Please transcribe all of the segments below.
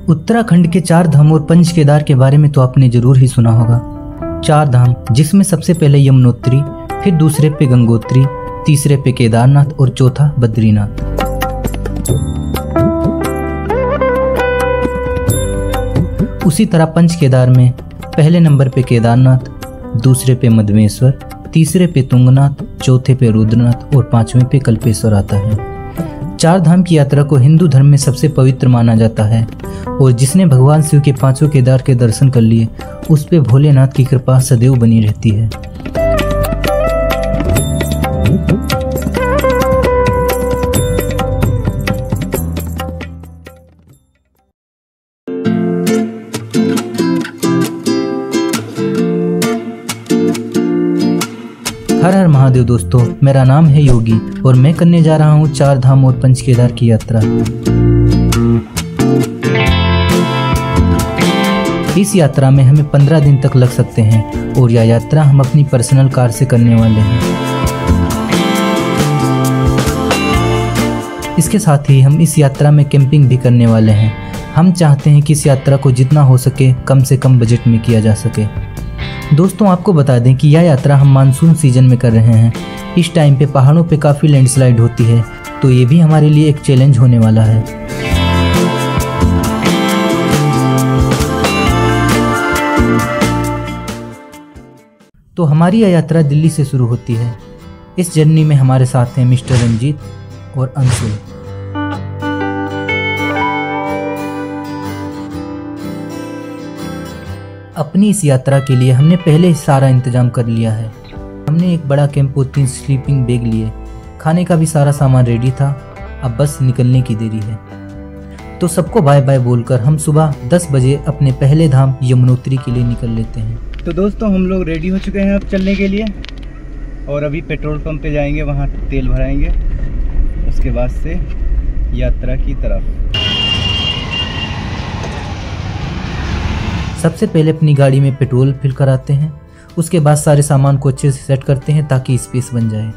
उत्तराखंड के चार धाम और पंच केदार के बारे में तो आपने जरूर ही सुना होगा। चार धाम जिसमें सबसे पहले यमुनोत्री, फिर दूसरे पे गंगोत्री, तीसरे पे केदारनाथ और चौथा बद्रीनाथ। उसी तरह पंच केदार में पहले नंबर पे केदारनाथ, दूसरे पे मधमेश्वर, तीसरे पे तुंगनाथ, चौथे पे रुद्रनाथ और पांचवें पे कल्पेश्वर आता है। चार धाम की यात्रा को हिंदू धर्म में सबसे पवित्र माना जाता है और जिसने भगवान शिव के पांचों केदार के दर्शन कर लिए उस पे भोलेनाथ की कृपा सदैव बनी रहती है। हर हर महादेव दोस्तों, मेरा नाम है योगी और मैं करने जा रहा हूँ चार धाम और पंच केदार की यात्रा। इस यात्रा में हमें 15 दिन तक लग सकते हैं और यह यात्रा हम अपनी पर्सनल कार से करने वाले हैं। इसके साथ ही हम इस यात्रा में कैंपिंग भी करने वाले हैं। हम चाहते हैं कि इस यात्रा को जितना हो सके कम से कम बजट में किया जा सके। दोस्तों आपको बता दें कि यह यात्रा हम मानसून सीजन में कर रहे हैं। इस टाइम पे पहाड़ों पे काफ़ी लैंडस्लाइड होती है, तो ये भी हमारे लिए एक चैलेंज होने वाला है। तो हमारी यह यात्रा दिल्ली से शुरू होती है। इस जर्नी में हमारे साथ हैं मिस्टर रंजीत और अंशुल। अपनी इस यात्रा के लिए हमने पहले ही सारा इंतजाम कर लिया है। हमने एक बड़ा कैंप और 3 स्लीपिंग बैग लिए। खाने का भी सारा सामान रेडी था। अब बस निकलने की देरी है। तो सबको बाय बाय बोलकर हम सुबह 10 बजे अपने पहले धाम यमुनोत्री के लिए निकल लेते हैं। तो दोस्तों हम लोग रेडी हो चुके हैं अब चलने के लिए और अभी पेट्रोल पंप पे जाएंगे, वहाँ तेल भराएंगे, उसके बाद से यात्रा की तरफ। सबसे पहले अपनी गाड़ी में पेट्रोल फिल कराते हैं, उसके बाद सारे सामान को अच्छे से सेट करते हैं ताकि स्पेस बन जाए।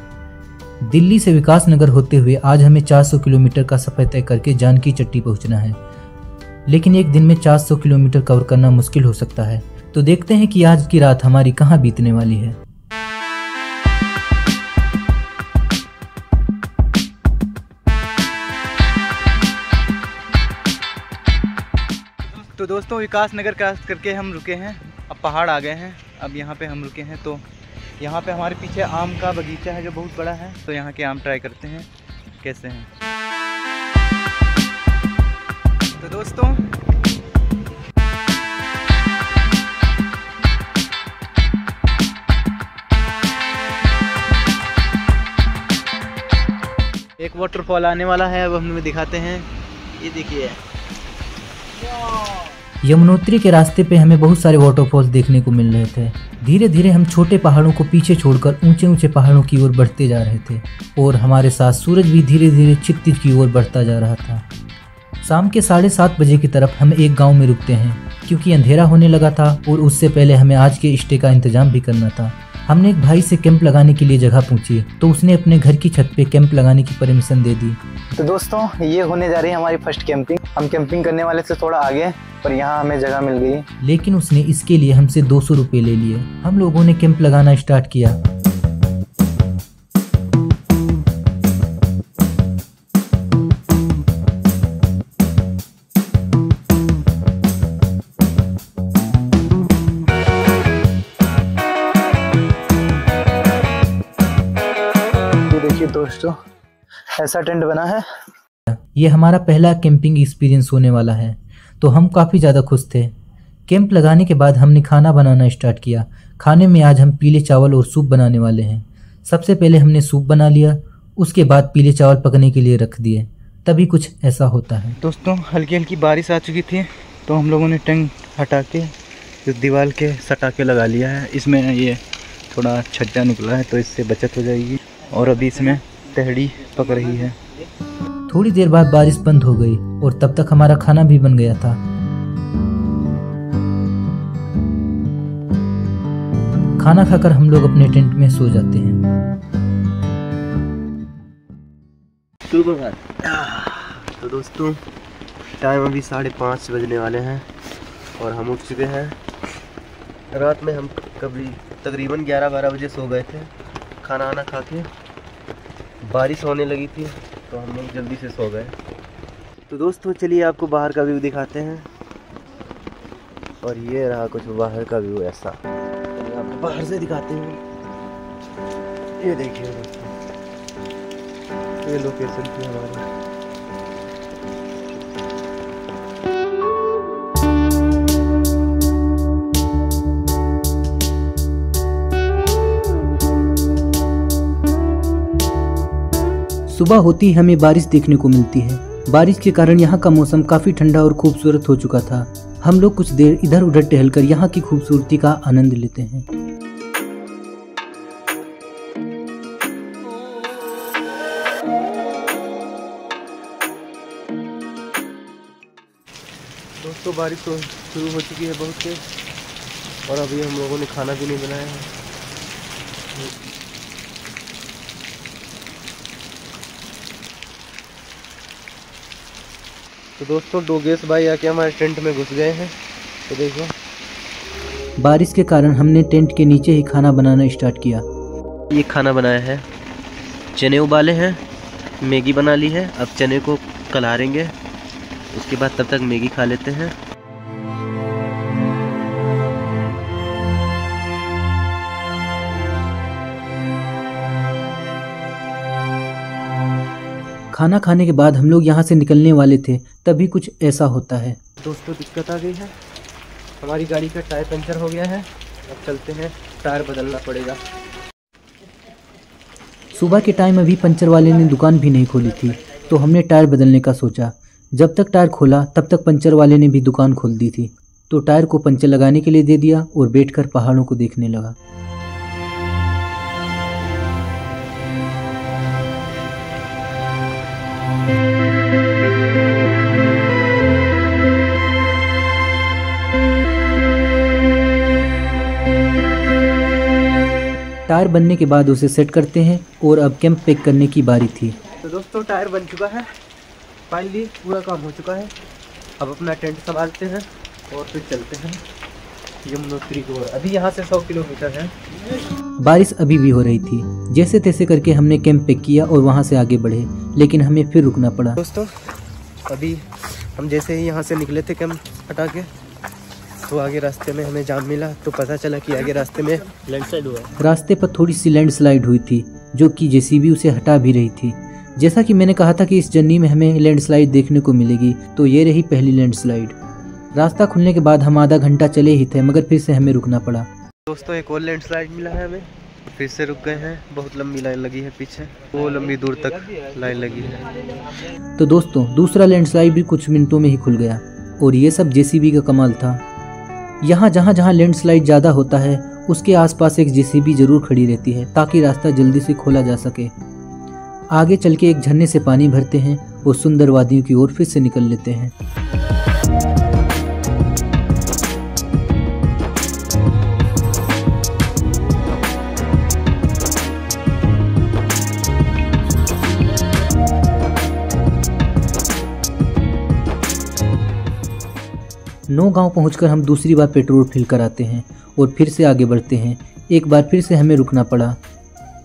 दिल्ली से विकास नगर होते हुए आज हमें 400 किलोमीटर का सफ़र तय करके जानकी चट्टी पहुंचना है, लेकिन एक दिन में 400 किलोमीटर कवर करना मुश्किल हो सकता है। तो देखते हैं कि आज की रात हमारी कहाँ बीतने वाली है। तो दोस्तों विकास नगर क्रॉस करके हम रुके हैं, अब पहाड़ आ गए हैं। अब यहाँ पे हम रुके हैं तो यहाँ पे हमारे पीछे आम का बगीचा है जो बहुत बड़ा है, तो यहाँ के आम ट्राई करते हैं कैसे हैं। तो दोस्तों एक वाटरफॉल आने वाला है, अब हम दिखाते हैं। ये देखिए यमुनोत्री के रास्ते पे हमें बहुत सारे वाटरफॉल्स देखने को मिल रहे थे। धीरे धीरे हम छोटे पहाड़ों को पीछे छोड़कर ऊंचे ऊंचे पहाड़ों की ओर बढ़ते जा रहे थे और हमारे साथ सूरज भी धीरे धीरे क्षितिज की ओर बढ़ता जा रहा था। शाम के 7:30 बजे की तरफ हम एक गांव में रुकते हैं क्योंकि अंधेरा होने लगा था और उससे पहले हमें आज के स्टे का इंतजाम भी करना था। हमने एक भाई से कैंप लगाने के लिए जगह पूछी तो उसने अपने घर की छत पे कैंप लगाने की परमिशन दे दी। तो दोस्तों ये होने जा रही है हमारी फर्स्ट कैंपिंग। हम कैंपिंग करने वाले से थोड़ा आगे पर यहाँ हमें जगह मिल गई, लेकिन उसने इसके लिए हमसे 200 रुपये ले लिए। हम लोगों ने कैंप लगाना स्टार्ट किया। दोस्तों ऐसा टेंट बना है। ये हमारा पहला कैंपिंग एक्सपीरियंस होने वाला है, तो हम काफ़ी ज़्यादा खुश थे। कैंप लगाने के बाद हमने खाना बनाना स्टार्ट किया। खाने में आज हम पीले चावल और सूप बनाने वाले हैं। सबसे पहले हमने सूप बना लिया, उसके बाद पीले चावल पकने के लिए रख दिए। तभी कुछ ऐसा होता है। दोस्तों हल्की हल्की बारिश आ चुकी थी तो हम लोगों ने टेंट हटा के जो दीवार के सटा के लगा लिया है। इसमें ये थोड़ा छज्जा निकला है तो इससे बचत हो जाएगी और अभी इसमें तहड़ी पक रही है। थोड़ी देर बाद बारिश बंद हो गई और तब तक हमारा खाना भी बन गया था। खाना खाकर हम लोग अपने टेंट में सो जाते हैं। तो दोस्तों टाइम अभी 5:30 बजने वाले हैं और हम उठ चुके हैं। रात में हम तकरीबन 11-12 बजे सो गए थे। खाना वाना खा के बारिश होने लगी थी तो हम लोग जल्दी से सो गए। तो दोस्तों चलिए आपको बाहर का व्यू दिखाते हैं। और ये रहा कुछ बाहर का व्यू ऐसा। चलिए आपको बाहर से दिखाते हैं। ये देखिए दोस्तों, ये लोकेशन थी हमारी। सुबह होती ही हमें बारिश देखने को मिलती है। बारिश के कारण यहाँ का मौसम काफी ठंडा और खूबसूरत हो चुका था। हम लोग कुछ देर इधर उधर टहलकर यहाँ की खूबसूरती का आनंद लेते हैं। दोस्तों बारिश तो शुरू हो चुकी है बहुत तेज और अभी हम लोगों ने खाना भी नहीं बनाया है। तो दोस्तों डोगेश भाई आके हमारे टेंट में घुस गए हैं। तो देखो बारिश के कारण हमने टेंट के नीचे ही खाना बनाना स्टार्ट किया। ये खाना बनाया है, चने उबाले हैं, मैगी बना ली है। अब चने को कलारेंगे, उसके बाद तब तक मैगी खा लेते हैं। खाना खाने के बाद हम लोग यहाँ से निकलने वाले थे, तभी कुछ ऐसा होता है। दोस्तों दिक्कत आ गई है, हमारी गाड़ी का टायर पंचर हो गया है। अब चलते हैं, टायर बदलना पड़ेगा। सुबह के टाइम अभी पंचर वाले ने दुकान भी नहीं खोली थी, तो हमने टायर बदलने का सोचा। जब तक टायर खोला तब तक पंचर वाले ने भी दुकान खोल दी थी, तो टायर को पंचर लगाने के लिए दे दिया और बैठकर पहाड़ों को देखने लगा। टायर बनने के बाद उसे सेट करते हैं और अब कैंप पैक करने की बारी थी। तो दोस्तों टायर बन चुका है, फाइनली पूरा काम हो चुका है। अब अपना टेंट संभालते हैं और फिर चलते हैं यमुनोत्री की ओर। अभी यहाँ से 100 किलोमीटर है। बारिश अभी भी हो रही थी। जैसे तैसे करके हमने कैंप पैक किया और वहाँ से आगे बढ़े, लेकिन हमें फिर रुकना पड़ा। दोस्तों अभी हम जैसे ही यहाँ से निकले थे कैंप हटा के, तो आगे रास्ते में हमें जाम मिला। तो पता चला कि आगे रास्ते में लैंडस्लाइड हुआ। रास्ते पर थोड़ी सी लैंडस्लाइड हुई थी, जो कि जेसीबी उसे हटा भी रही थी। जैसा कि मैंने कहा था कि इस जर्नी में हमें लैंडस्लाइड देखने को मिलेगी, तो ये रही पहली लैंडस्लाइड। रास्ता खुलने के बाद हम आधा घंटा चले ही थे, मगर फिर से हमें रुकना पड़ा। दोस्तों एक और लैंडस्लाइड मिला है हमें, फिर से रुक गए हैं। बहुत लंबी लाइन लगी है पीछे, वो लंबी दूर तक लाइन लगी है। तो दोस्तों दूसरा लैंडस्लाइड भी कुछ मिनटों में ही खुल गया, और ये सब जेसीबी का कमाल था। यहाँ जहाँ जहाँ लैंडस्लाइड ज़्यादा होता है, उसके आसपास एक जेसीबी जरूर खड़ी रहती है, ताकि रास्ता जल्दी से खोला जा सके। आगे चल के एक झरने से पानी भरते हैं और सुंदर वादियों की ओर फिर से निकल लेते हैं। 9 गांव पहुंचकर हम दूसरी बार पेट्रोल फिल कराते हैं और फिर से आगे बढ़ते हैं। एक बार फिर से हमें रुकना पड़ा।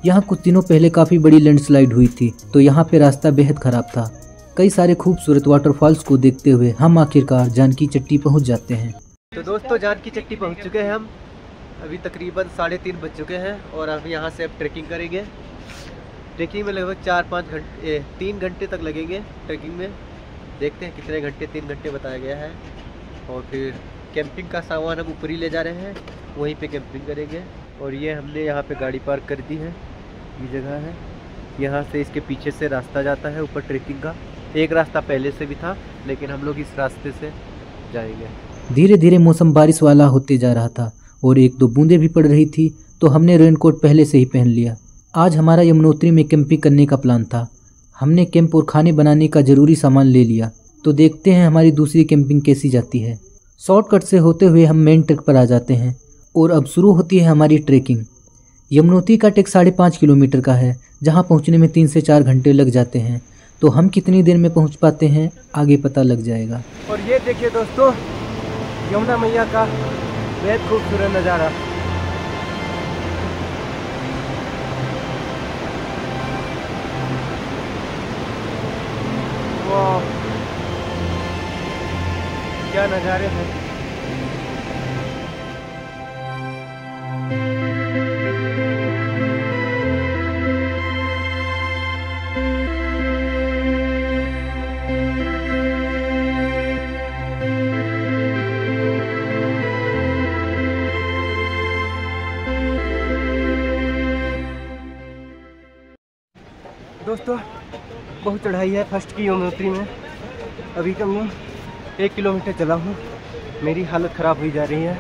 यहाँ कुछ दिनों पहले काफ़ी बड़ी लैंडस्लाइड हुई थी, तो यहाँ पे रास्ता बेहद ख़राब था। कई सारे खूबसूरत वाटरफॉल्स को देखते हुए हम आखिरकार जानकी चट्टी पहुँच जाते हैं। तो दोस्तों जानकी चट्टी पहुँच चुके हैं हम। अभी तकरीबन 3:30 बज चुके हैं और अब यहाँ से अब ट्रैकिंग करेंगे। ट्रैकिंग में लगभग 3 घंटे तक लगेंगे ट्रैकिंग में। देखते हैं कितने घंटे, 3 घंटे बताया गया है। और फिर कैंपिंग का सामान हम ऊपर ही ले जा रहे हैं, वहीं पे कैंपिंग करेंगे। और ये हमने यहाँ पे गाड़ी पार्क कर दी है, ये जगह है। यहाँ से इसके पीछे से रास्ता जाता है ऊपर ट्रैकिंग का। एक रास्ता पहले से भी था, लेकिन हम लोग इस रास्ते से जाएंगे। धीरे धीरे मौसम बारिश वाला होते जा रहा था और 1-2 बूंदें भी पड़ रही थी, तो हमने रेनकोट पहले से ही पहन लिया। आज हमारा यमुनोत्री में कैंपिंग करने का प्लान था। हमने कैंप और खाने बनाने का ज़रूरी सामान ले लिया। तो देखते हैं हमारी दूसरी कैंपिंग कैसी जाती है। शॉर्टकट से होते हुए हम मेन ट्रैक पर आ जाते हैं और अब शुरू होती है हमारी ट्रैकिंग। यमुनोत्री का ट्रैक 5.5 किलोमीटर का है, जहां पहुंचने में 3 से 4 घंटे लग जाते हैं। तो हम कितनी देर में पहुंच पाते हैं आगे पता लग जाएगा। और ये देखिए दोस्तों, यमुना मैया का बेहद खूबसूरत नज़ारा। वाह, क्या नज़ारे हैं। दोस्तों बहुत चढ़ाई है फर्स्ट की यमुनोत्री में। अभी कम नहीं 1 किलोमीटर चला हूँ, मेरी हालत ख़राब हुई जा रही है।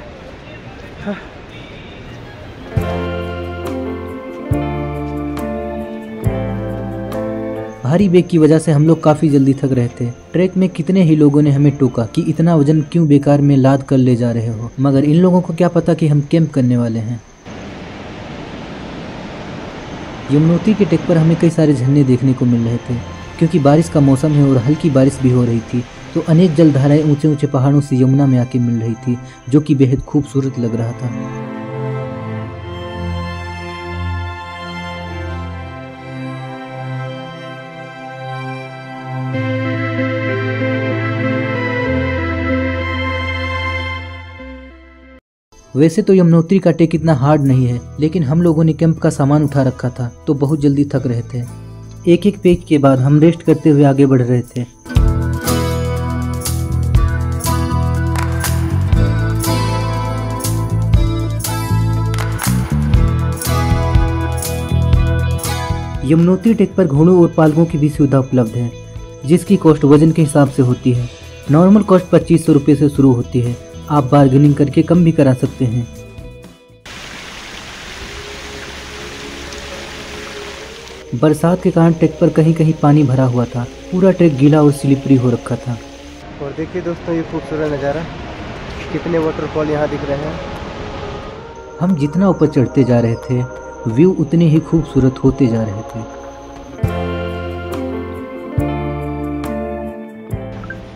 भारी वेग की वजह से हम लोग काफ़ी जल्दी थक रहे थे। ट्रैक में कितने ही लोगों ने हमें टोका कि इतना वजन क्यों बेकार में लाद कर ले जा रहे हो, मगर इन लोगों को क्या पता कि हम कैंप करने वाले हैं। यमुनोत्री के टेक पर हमें कई सारे झरने देखने को मिल रहे थे। क्योंकि बारिश का मौसम है और हल्की बारिश भी हो रही थी, तो अनेक जलधाराएं ऊंचे ऊंचे पहाड़ों से यमुना में आके मिल रही थी, जो कि बेहद खूबसूरत लग रहा था। वैसे तो यमुनोत्री का टेक इतना हार्ड नहीं है, लेकिन हम लोगों ने कैंप का सामान उठा रखा था तो बहुत जल्दी थक रहे थे। एक एक पेज के बाद हम रेस्ट करते हुए आगे बढ़ रहे थे। यमुनोत्री टेक पर घोड़ों और पालकों की भी सुविधा उपलब्ध है, जिसकी कॉस्ट वजन के हिसाब से होती है। नॉर्मल कॉस्ट 2500 रुपये से शुरू होती है, आप बार्गेनिंग करके कम भी करा सकते हैं। बरसात के कारण ट्रैक पर कहीं कहीं पानी भरा हुआ था, पूरा ट्रैक गीला और स्लिपरी हो रखा था। और देखिए दोस्तों, ये खूबसूरत नज़ारा, कितने वाटरफॉल यहाँ दिख रहे हैं। हम जितना ऊपर चढ़ते जा रहे थे, व्यू उतने ही खूबसूरत होते जा रहे थे।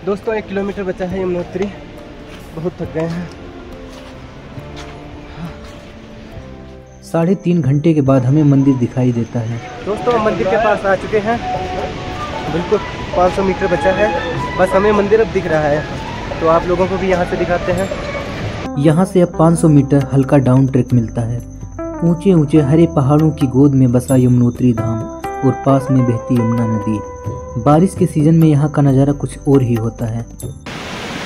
दोस्तों 1 किलोमीटर बचा है यमुनोत्री, बहुत थक गए हैं। 3.5 घंटे के बाद हमें मंदिर दिखाई देता है। दोस्तों हम मंदिर के पास आ चुके हैं, बिल्कुल 500 मीटर बचा है, बस हमें मंदिर अब दिख रहा है, तो आप लोगों को भी यहाँ से दिखाते हैं। यहाँ से अब 500 मीटर हल्का डाउन ट्रैक मिलता है। ऊंचे ऊंचे हरे पहाड़ों की गोद में बसा यमुनोत्री धाम और पास में बहती यमुना नदी। बारिश के सीजन में यहाँ का नज़ारा कुछ और ही होता है।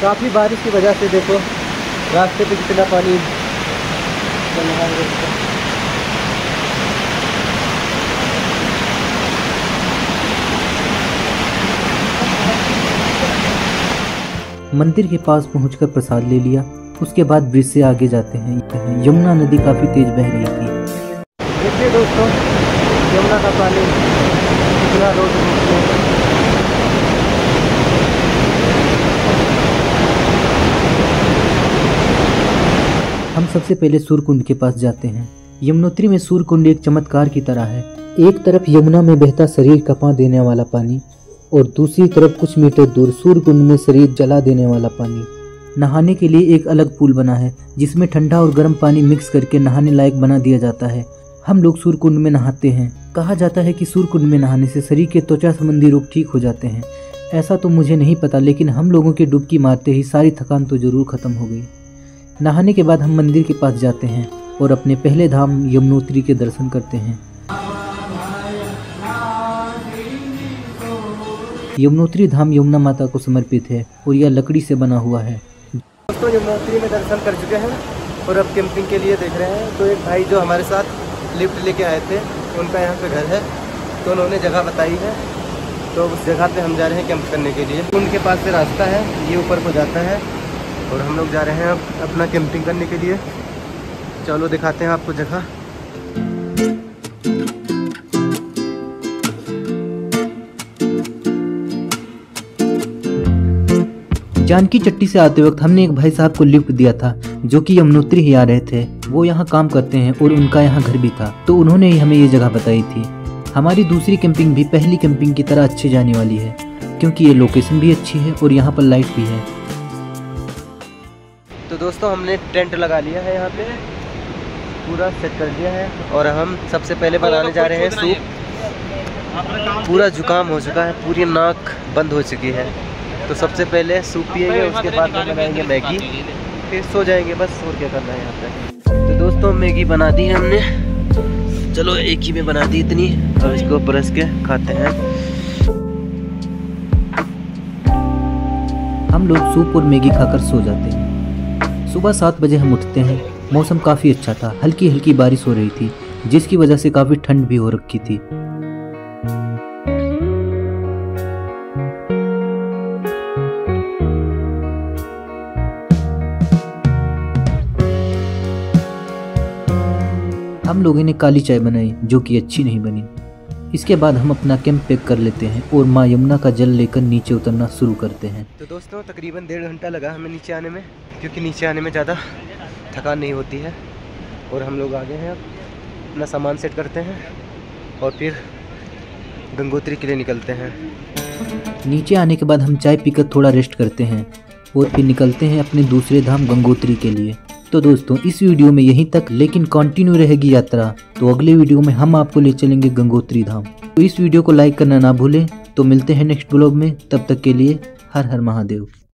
काफ़ी बारिश की वजह से देखो रास्ते पे कितना पानी चल रहा है। मंदिर के पास पहुंचकर प्रसाद ले लिया, उसके बाद ब्रिज से आगे जाते हैं। यमुना नदी काफ़ी तेज बह रही थी। देखिए दोस्तों, यमुना का पानी कितना रोड हम सबसे पहले सूर्यकुंड के पास जाते हैं। यमुनोत्री में सूर्यकुंड एक चमत्कार की तरह है। एक तरफ यमुना में बहता शरीर कपा देने वाला पानी और दूसरी तरफ कुछ मीटर दूर सूर्यकुंड में शरीर जला देने वाला पानी। नहाने के लिए एक अलग पूल बना है, जिसमें ठंडा और गर्म पानी मिक्स करके नहाने लायक बना दिया जाता है। हम लोग सूर्यकुंड में नहाते हैं। कहा जाता है कि सूर्यकुंड में नहाने से शरीर के त्वचा संबंधी रोग ठीक हो जाते हैं। ऐसा तो मुझे नहीं पता, लेकिन हम लोगों की डुबकी मारते ही सारी थकान तो जरूर खत्म हो गई। नहाने के बाद हम मंदिर के पास जाते हैं और अपने पहले धाम यमुनोत्री के दर्शन करते हैं। यमुनोत्री धाम यमुना माता को समर्पित है और यह लकड़ी से बना हुआ है। दोस्तों यमुनोत्री में दर्शन कर चुके हैं और अब कैंपिंग के लिए देख रहे हैं। तो एक भाई जो हमारे साथ लिफ्ट लेके आए थे, उनका यहाँ पे घर है, तो उन्होंने जगह बताई है, तो उस जगह पे हम जा रहे हैं कैंप करने के लिए। उनके पास से रास्ता है, ये ऊपर को जाता है और हम लोग जा रहे हैं अब अपना कैंपिंग करने के लिए। चलो दिखाते हैं आपको जगह। जानकी चट्टी से आते वक्त हमने एक भाई साहब को लिफ्ट दिया था, जो कि यमुनोत्री ही आ रहे थे। वो यहाँ काम करते हैं और उनका यहाँ घर भी था, तो उन्होंने ही हमें ये जगह बताई थी। हमारी दूसरी कैंपिंग भी पहली कैंपिंग की तरह अच्छी जाने वाली है, क्योंकि ये लोकेशन भी अच्छी है और यहाँ पर लाइट भी है। तो दोस्तों हमने टेंट लगा लिया है, यहाँ पे पूरा सेट कर दिया है और हम सबसे पहले बनाने जा रहे हैं सूप। पूरा जुकाम हो चुका है, पूरी नाक बंद हो चुकी है, तो सबसे पहले सूप पिएंगे, उसके बाद में बनाएंगे मैगी, फिर सो जाएंगे बस। और क्या करना है यहाँ पे। तो दोस्तों मैगी बना दी है हमने, चलो एक ही में बना दी इतनी, अब इसको ब्रश के खाते हैं। हम लोग सूप और मैगी खाकर सो जाते हैं। सुबह 7 बजे हम उठते हैं। मौसम काफ़ी अच्छा था, हल्की हल्की बारिश हो रही थी, जिसकी वजह से काफ़ी ठंड भी हो रखी थी। हम लोगों ने काली चाय बनाई, जो कि अच्छी नहीं बनी। इसके बाद हम अपना कैंप पैक कर लेते हैं और माँ यमुना का जल लेकर नीचे उतरना शुरू करते हैं। तो दोस्तों तकरीबन 1.5 घंटा लगा हमें नीचे आने में, क्योंकि नीचे आने में ज़्यादा थकान नहीं होती है। और हम लोग आ गए हैं, अब अपना सामान सेट करते हैं और फिर गंगोत्री के लिए निकलते हैं। नीचे आने के बाद हम चाय पीकर थोड़ा रेस्ट करते हैं और फिर निकलते हैं अपने दूसरे धाम गंगोत्री के लिए। तो दोस्तों इस वीडियो में यहीं तक, लेकिन कंटिन्यू रहेगी यात्रा। तो अगले वीडियो में हम आपको ले चलेंगे गंगोत्री धाम। तो इस वीडियो को लाइक करना ना भूलें। तो मिलते हैं नेक्स्ट ब्लॉग में, तब तक के लिए हर हर महादेव।